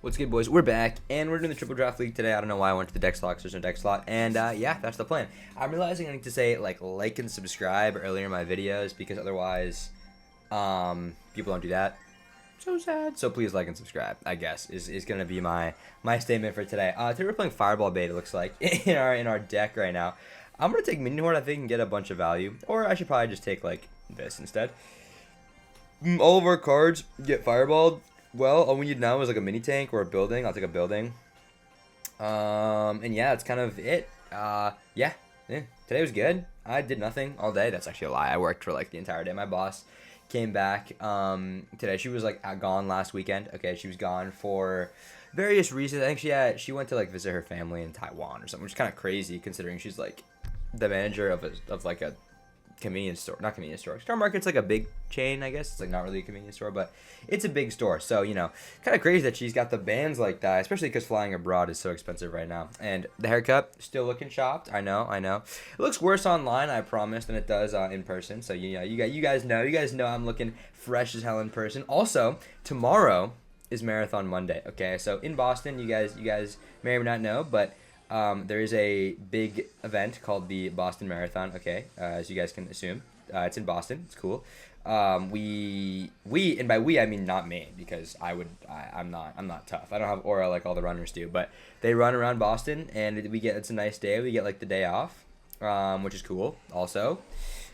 What's good, boys? We're back, and we're doing the Triple Draft League today. I don't know why I went to the deck slot, 'cause there's no deck slot, and yeah, that's the plan. I'm realizing I need to say, like and subscribe earlier in my videos, because otherwise, people don't do that. So sad. So please like and subscribe, I guess, is going to be my statement for today. Today we're playing Fireball Bait, it looks like, in our deck right now. I'm going to take Minion Horde, I think, and get a bunch of value, or I should probably just take, like, this instead. All of our cards get fireballed. Well, all we need now is like a mini tank or a building. I'll take a building. And yeah, that's kind of it. Yeah. Today was good. I did nothing all day. That's actually a lie. I worked for like the entire day. My boss came back today. She was like gone last weekend. Okay, she was gone for various reasons. I think she went to like visit her family in Taiwan or something, which is kind of crazy considering she's like the manager of like a convenience store, not convenience store. Star Market's like a big chain, I guess. It's like not really a convenience store, but it's a big store. So, you know, kind of crazy that she's got the bands like that, especially because flying abroad is so expensive right now. And the haircut, still looking chopped. I know. It looks worse online, I promise, than it does in person. So, you know, you guys know I'm looking fresh as hell in person. Also, tomorrow is Marathon Monday, okay? So, in Boston, you guys may or may not know, but there is a big event called the Boston Marathon, okay, as you guys can assume. It's in Boston. It's cool. We and by we I mean not me, because I'm not tough. I don't have aura like all the runners do, but they run around Boston, and it's a nice day. We get like the day off, which is cool. Also,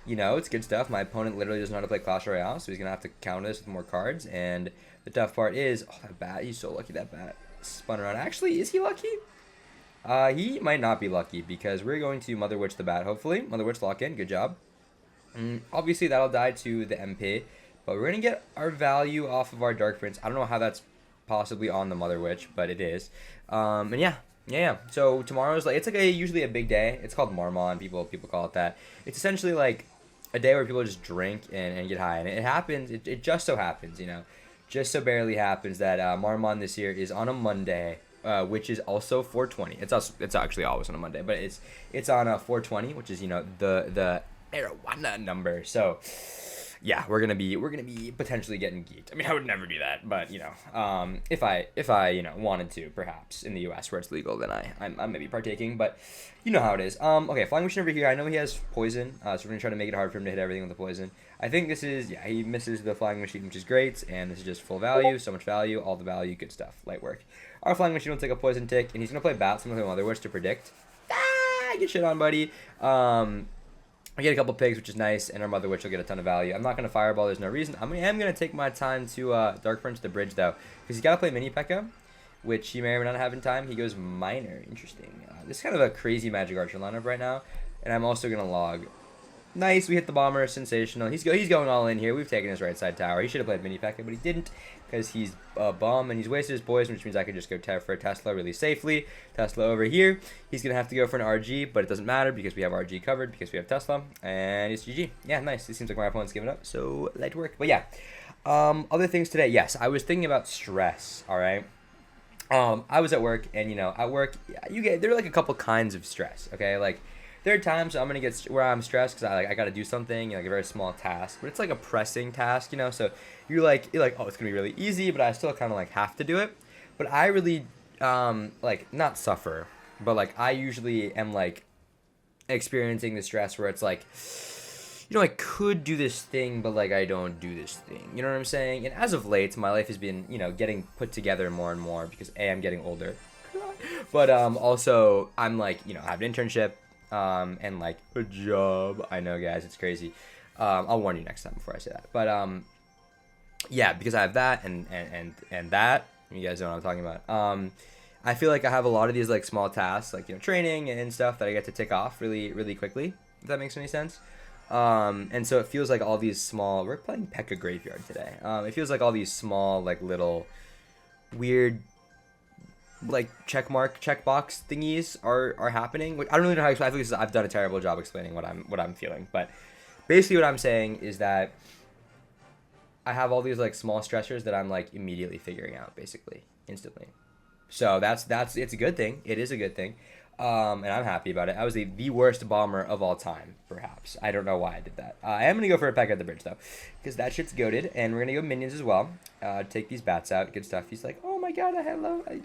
you know, it's good stuff. My opponent literally doesn't know how to play Clash Royale, so he's gonna have to counter this with more cards. And the tough part is, oh, that bat. He's so lucky that bat spun around. Actually, is he lucky? He might not be lucky, because we're going to Mother Witch the bat, hopefully. Mother Witch lock in, good job. Obviously, that'll die to the MP, but we're going to get our value off of our Dark Prince. I don't know how that's possibly on the Mother Witch, but it is. And yeah. So tomorrow's like, it's like usually a big day. It's called Marmon, people call it that. It's essentially like a day where people just drink and get high, and it happens, it just so happens, you know, just so barely happens that Marmon this year is on a Monday, which is also 420. It's actually always on a Monday, but it's on a 420, which is, you know, the marijuana number. So yeah, we're gonna be potentially getting geeked. I mean, I would never do that, but you know, if I you know wanted to, perhaps in the U.S. where it's legal, then I'm maybe partaking. But you know how it is. Okay, Flying Machine over here. I know he has poison, so we're gonna try to make it hard for him to hit everything with the poison. I think this is, yeah, he misses the Flying Machine, which is great, and this is just full value, so much value, all the value, good stuff, light work. Our Flying Machine will take a poison tick, and he's gonna play Bat, some of the Mother Witch to predict. Get shit on, buddy. I get a couple pigs, which is nice, and our Mother Witch will get a ton of value. I'm not going to Fireball, there's no reason. I am going to take my time to Dark Prince the bridge, though, because he's got to play Mini P.E.K.K.A., which he may or may not have in time. He goes Minor. Interesting. This is kind of a crazy Magic Archer lineup right now, and I'm also going to log. Nice, we hit the Bomber. Sensational. He's going all in here. We've taken his right side tower. He should have played Mini P.E.K.K.A., but he didn't, because he's a bum, and he's wasted his poison, which means I can just go for a Tesla really safely. Tesla over here. He's going to have to go for an RG, but it doesn't matter, because we have RG covered, because we have Tesla, and it's GG. Yeah, nice. It seems like my opponent's giving up, so light work. But yeah, other things today. Yes, I was thinking about stress, all right? I was at work, and, you know, at work, there are, like, a couple kinds of stress, okay? Like, there are times I'm gonna get where I'm stressed because I gotta do something, you know, like a very small task, but it's like a pressing task, you know. So you're like, oh, it's gonna be really easy, but I still kind of like have to do it. But I really like not suffer, but like I usually am like experiencing the stress where it's like, you know, I could do this thing, but like I don't do this thing. You know what I'm saying? And as of late, my life has been, you know, getting put together more and more because I'm getting older, but also I'm like, you know, I have an internship. And like a job. I know, guys, it's crazy. I'll warn you next time before I say that. But yeah, because I have that and that. You guys know what I'm talking about. I feel like I have a lot of these like small tasks, like, you know, training and stuff that I get to tick off really, really quickly. If that makes any sense. And so it feels like all these small. We're playing P.E.K.K.A. Graveyard today. It feels like all these small, like little, weird, like checkbox thingies are happening. I don't really know how to explain. I think I've done a terrible job explaining what I'm feeling, but basically what I'm saying is that I have all these like small stressors that I'm like immediately figuring out, basically instantly. So that's it's a good thing. It is a good thing, and I'm happy about it. I was the worst bomber of all time, perhaps. I don't know why I did that. I am gonna go for a P.E.K.K.A. at the bridge though, because that shit's goated, and we're gonna go minions as well. Take these bats out, good stuff. He's like, oh my god,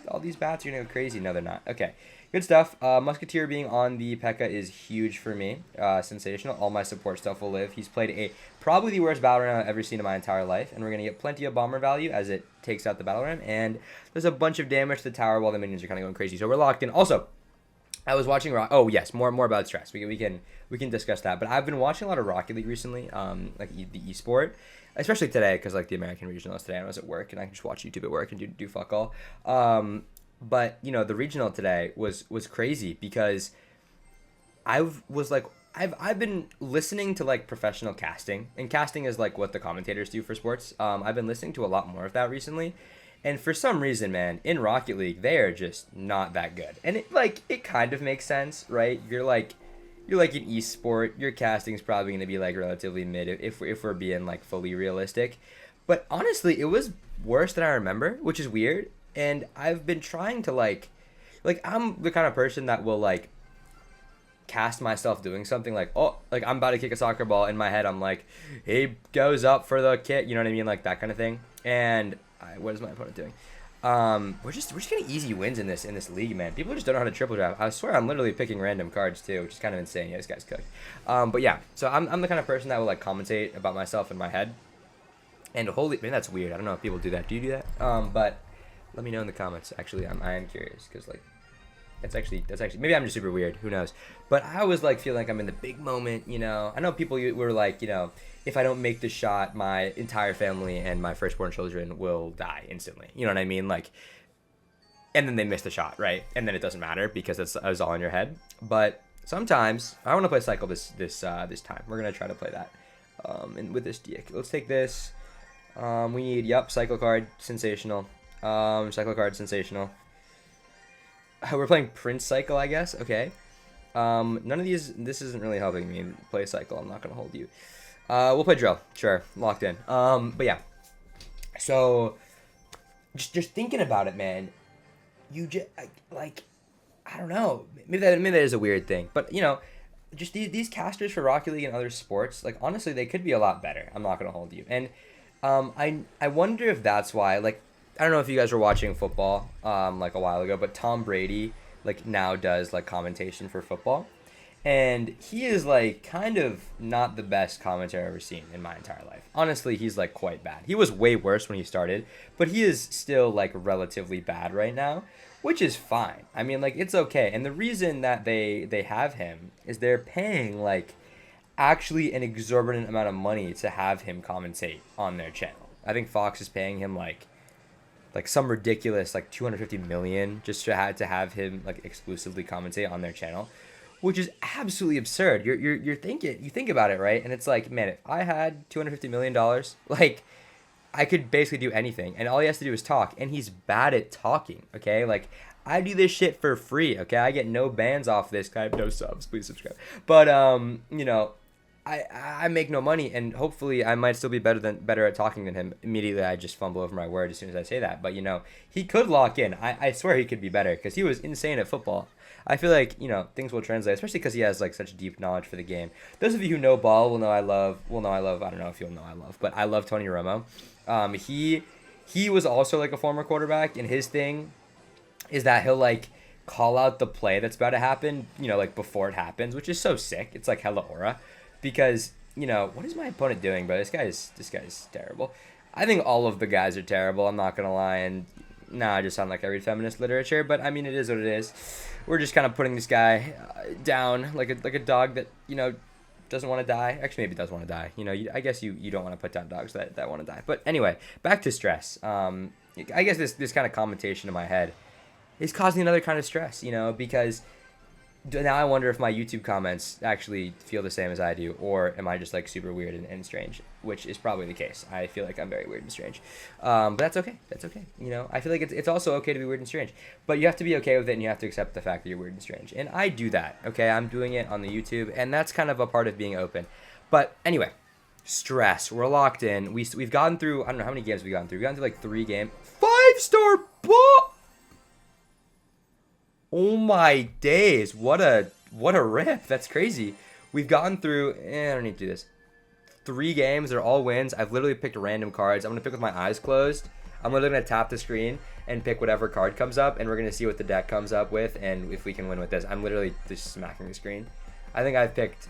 all these bats are gonna go crazy. No, they're not. Okay, good stuff. Musketeer being on the P.E.K.K.A is huge for me. Sensational. All my support stuff will live. He's played probably the worst battle ram I've ever seen in my entire life, and we're gonna get plenty of bomber value as it takes out the battle ram, and there's a bunch of damage to the tower while the minions are kind of going crazy. So we're locked in. Also, I was watching Oh yes, more about stress. We can discuss that. But I've been watching a lot of Rocket League recently, like the esport, especially today because like the American regional is today. I was at work and I can just watch YouTube at work and do fuck all. But you know the regional today was crazy because I've been listening to like professional casting, and casting is like what the commentators do for sports. I've been listening to a lot more of that recently. And for some reason, man, in Rocket League, they are just not that good. And it kind of makes sense, right? You're like an esport. Your casting is probably going to be like relatively mid if we're being like fully realistic. But honestly, it was worse than I remember, which is weird. And I've been trying to like I'm the kind of person that will like cast myself doing something like, oh, like I'm about to kick a soccer ball. In my head, I'm like, he goes up for the kick. You know what I mean? Like that kind of thing. And what is my opponent doing? We're just getting easy wins in this league, man. People just don't know how to triple draft. I swear I'm literally picking random cards too, which is kind of insane. Yeah, this guy's cooked. But yeah, so I'm the kind of person that will like commentate about myself in my head. And holy man, that's weird. I don't know if people do that. Do you do that? But let me know in the comments. Actually, I am curious because like that's actually maybe I'm just super weird. Who knows? But I always like feel like I'm in the big moment. You know, I know people were like, you know, if I don't make the shot, my entire family and my firstborn children will die instantly. You know what I mean? Like, and then they miss the shot, right? And then it doesn't matter because it's all in your head. But sometimes I want to play cycle this time. We're gonna try to play that. And with this deck, let's take this. We need cycle card, sensational. Cycle card, sensational. We're playing Prince Cycle, I guess. Okay. None of these. This isn't really helping me play cycle. I'm not gonna hold you. We'll play drill. Sure, locked in. But yeah. So, just thinking about it, man. You just like, I don't know. Maybe that is a weird thing, but you know, just these casters for Rocket League and other sports, like honestly, they could be a lot better. I'm not gonna hold you. And I wonder if that's why. Like, I don't know if you guys were watching football like a while ago, but Tom Brady like now does like commentation for football. And he is, like, kind of not the best commentator I've ever seen in my entire life. Honestly, he's, like, quite bad. He was way worse when he started, but he is still, like, relatively bad right now, which is fine. I mean, like, it's okay. And the reason that they have him is they're paying, like, actually an exorbitant amount of money to have him commentate on their channel. I think Fox is paying him, like some ridiculous, like, $250 million just to have him, like, exclusively commentate on their channel. Which is absolutely absurd. You think about it, right? And it's like, man, if I had $250 million, like, I could basically do anything. And all he has to do is talk. And he's bad at talking, okay? Like, I do this shit for free, okay? I get no bans off this. I have no subs. Please subscribe. But, you know, I make no money. And hopefully I might still be better at talking than him. Immediately, I just fumble over my word as soon as I say that. But, you know, he could lock in. I swear he could be better because he was insane at football. I feel like, you know, things will translate, especially because he has, like, such deep knowledge for the game. Those of you who know ball will know I love, I don't know if you'll know I love, but I love Tony Romo. He was also, like, a former quarterback, and his thing is that he'll, like, call out the play that's about to happen, you know, like, before it happens, which is so sick. It's, like, hella aura. Because, you know, what is my opponent doing, bro? This guy's terrible. I think all of the guys are terrible, I'm not gonna lie, and... Nah, I just sound like I read feminist literature, but I mean, it is what it is. We're just kind of putting this guy down like a dog that, you know, doesn't want to die. Actually, maybe does want to die. You know, I guess you don't want to put down dogs that want to die. But anyway, back to stress. I guess this kind of commentation in my head is causing another kind of stress, you know, because now I wonder if my YouTube comments actually feel the same as I do, or am I just like super weird and strange, which is probably the case. I feel like I'm very weird and strange, but that's okay. That's okay. You know, I feel like it's also okay to be weird and strange, but you have to be okay with it, and you have to accept the fact that you're weird and strange. And I do that. Okay, I'm doing it on the YouTube, and that's kind of a part of being open. But anyway, stress. We're locked in. We've gotten through. I don't know how many games we've gotten through. We've gotten through like 3 games. 5-star ball. Oh my days, what a rip. That's crazy. We've gotten through, I don't need to do this. 3 games, they're all wins. I've literally picked random cards. I'm going to pick with my eyes closed. I'm literally going to tap the screen. and pick whatever card comes up, and we're going to see what the deck comes up with and if we can win with this. I'm literally just smacking the screen. I think I've picked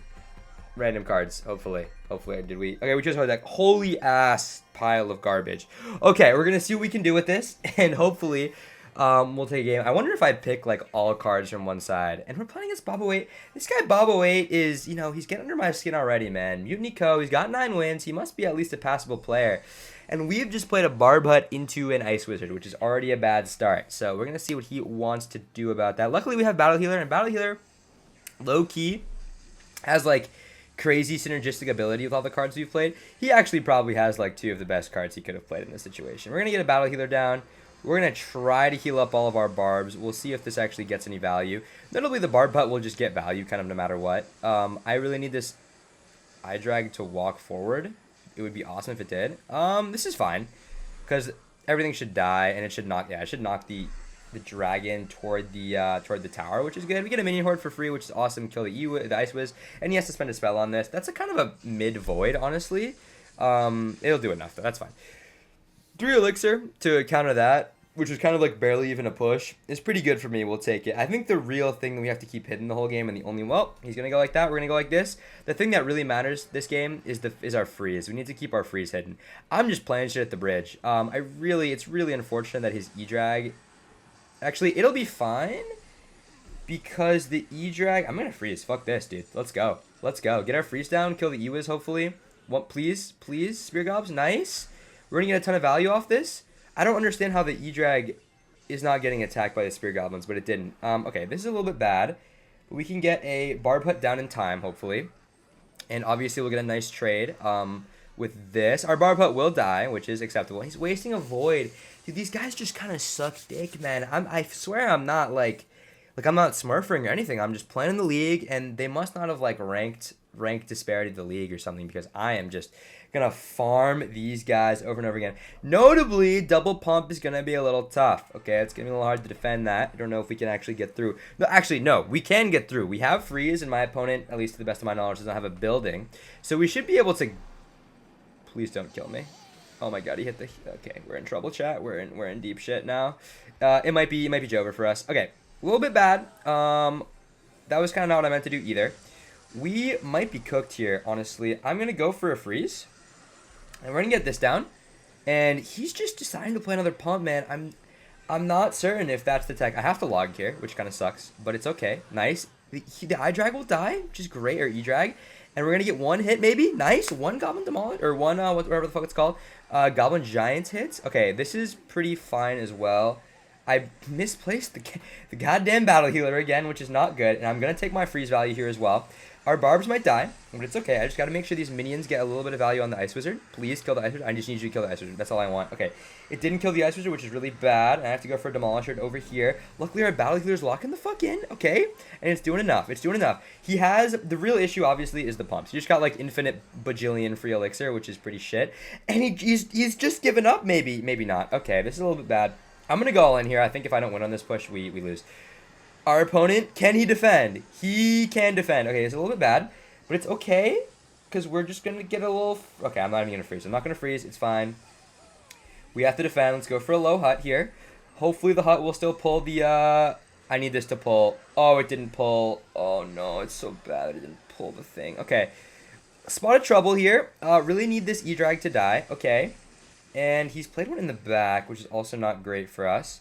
random cards, hopefully. Did we? Okay, we chose our deck. Holy ass pile of garbage. Okay, we're going to see what we can do with this, and hopefully we'll take a game. I wonder if I pick like all cards from one side. And we're playing against Bobo8. This guy Bobo8 is, you know, he's getting under my skin already, man. Mutiny Co. He's got 9 wins. He must be at least a passable player. And we've just played a Barb Hut into an Ice Wizard, which is already a bad start. So we're going to see what he wants to do about that. Luckily, we have Battle Healer, and Battle Healer, low-key, has like crazy synergistic ability with all the cards we've played. He actually probably has like 2 of the best cards he could have played in this situation. We're going to get a Battle Healer down. We're going to try to heal up all of our barbs. We'll see if this actually gets any value. Notably, the Barb Hut will just get value kind of no matter what. I really need this eye drag to walk forward. It would be awesome if it did. This is fine, because everything should die, and it should knock. Yeah, it should knock the dragon toward the tower, which is good. We get a minion horde for free, which is awesome. Kill the Ice Wiz, and he has to spend a spell on this. That's a kind of a mid void, honestly. It'll do enough though. That's fine. 3 elixir to counter that, which was kind of like barely even a push, is pretty good for me. We'll take it. I think the real thing that we have to keep hidden the whole game, and the only, well, he's going to go like that. We're going to go like this. The thing that really matters this game is our freeze. We need to keep our freeze hidden. I'm just playing shit at the bridge. It's really unfortunate that his E-Drag, actually, it'll be fine because the E-Drag, I'm going to freeze. Fuck this, dude. Let's go. Get our freeze down. Kill the E-Wiz, hopefully. Please, Spear Gobs. Nice. We're going to get a ton of value off this. I don't understand how the E-Drag is not getting attacked by the Spear Goblins, but it didn't. Okay, this is a little bit bad. But we can get a Barb Hut down in time, hopefully. And obviously we'll get a nice trade with this. Our Barb Hut will die, which is acceptable. He's wasting a Void. Dude, these guys just kind of suck dick, man. I swear I'm not, like I'm not smurfing or anything. I'm just playing in the league, and they must not have, like, ranked disparity of the league or something, because I am just gonna farm these guys over and over again. Notably, double pump is gonna be a little tough. Okay, it's gonna be a little hard to defend that. I don't know if we can actually get through. No, actually, no, we can get through. We have freeze, and my opponent, at least to the best of my knowledge, does not have a building, so we should be able to. Please don't kill me. Oh my god, he hit the. Okay, we're in trouble, chat. We're in deep shit now. It might be over for us. Okay, a little bit bad. That was kind of not what I meant to do either. We might be cooked here, honestly. I'm gonna go for a freeze. And we're going to get this down. And he's just deciding to play another pump, man. I'm not certain if that's the tech. I have to log here, which kind of sucks. But it's okay. Nice. The I-Drag will die, which is great. Or E-Drag. And we're going to get 1 hit, maybe. Nice. 1 Goblin Demolish. Or 1, whatever the fuck it's called. Goblin Giants hits. Okay, this is pretty fine as well. I misplaced the goddamn Battle Healer again, which is not good. And I'm going to take my freeze value here as well. Our barbs might die, but it's okay. I just got to make sure these minions get a little bit of value on the Ice Wizard. Please kill the Ice Wizard. I just need you to kill the Ice Wizard. That's all I want. Okay. It didn't kill the Ice Wizard, which is really bad. I have to go for a Demolisher over here. Luckily, our Battle Healer's locking the fuck in. Okay. And it's doing enough. He has, the real issue, obviously, is the pumps. He just got, like, infinite bajillion free elixir, which is pretty shit. And he's just given up, maybe. Maybe not. Okay. This is a little bit bad. I'm going to go all in here. I think if I don't win on this push, we lose. Our opponent, can he defend? He can defend. Okay, it's a little bit bad. But it's okay, because we're just going to get a little. Okay, I'm not even going to freeze. I'm not going to freeze. It's fine. We have to defend. Let's go for a low hut here. Hopefully the hut will still pull the. I need this to pull. Oh, it didn't pull. Oh, no. It's so bad it didn't pull the thing. Okay. Spot of trouble here. Really need this E-Drag to die. Okay. And he's played one in the back, which is also not great for us.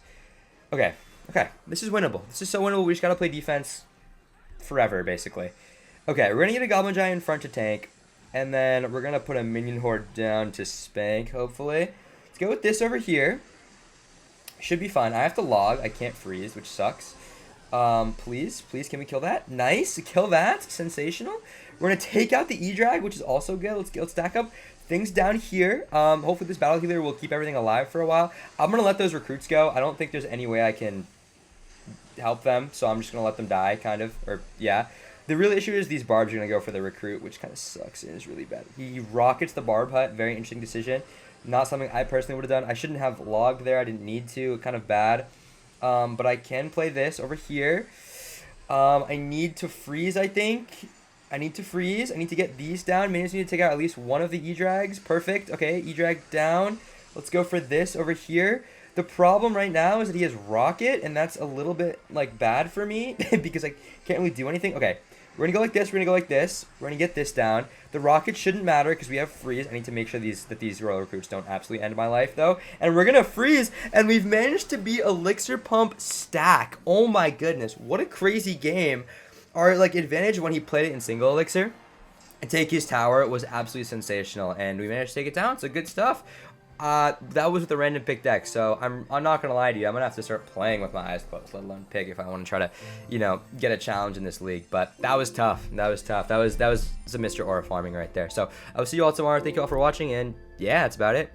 Okay. Okay. This is winnable. This is so winnable. We just got to play defense forever, basically. Okay, we're going to get a Goblin Giant in front to tank, and then we're going to put a Minion Horde down to spank, hopefully. Let's go with this over here. Should be fine. I have to log. I can't freeze, which sucks. Please, can we kill that? Nice, kill that. Sensational. We're going to take out the E-Drag, which is also good. Let's stack up things down here. Hopefully this Battle Healer will keep everything alive for a while. I'm going to let those recruits go. I don't think there's any way I can help them, so I'm just going to let them die, kind of. Or, yeah. The real issue is these barbs are going to go for the recruit, which kind of sucks and is really bad. He rockets the Barb Hut. Very interesting decision. Not something I personally would have done. I shouldn't have logged there. I didn't need to. Kind of bad. But I can play this over here. I need to freeze, I think. I need to freeze. I need to get these down. Minions need to take out at least one of the E-Drags. Perfect. Okay, E-Drag down. Let's go for this over here. The problem right now is that he has Rocket, and that's a little bit, like, bad for me because I can't really do anything. Okay, we're going to go like this. We're going to go like this. We're going to get this down. The Rocket shouldn't matter because we have Freeze. I need to make sure that these Royal Recruits don't absolutely end my life, though. And we're going to Freeze, and we've managed to beat Elixir Pump Stack. Oh, my goodness. What a crazy game. Our, like, advantage when he played it in single Elixir and take his tower was absolutely sensational, and we managed to take it down. So good stuff. That was with a random pick deck, so I'm not gonna lie to you. I'm gonna have to start playing with my eyes closed, let alone pick, if I want to try to, you know, get a challenge in this league. But that was tough. That was tough. That was some Mr. Aura farming right there. So I will see you all tomorrow. Thank you all for watching, and yeah, that's about it.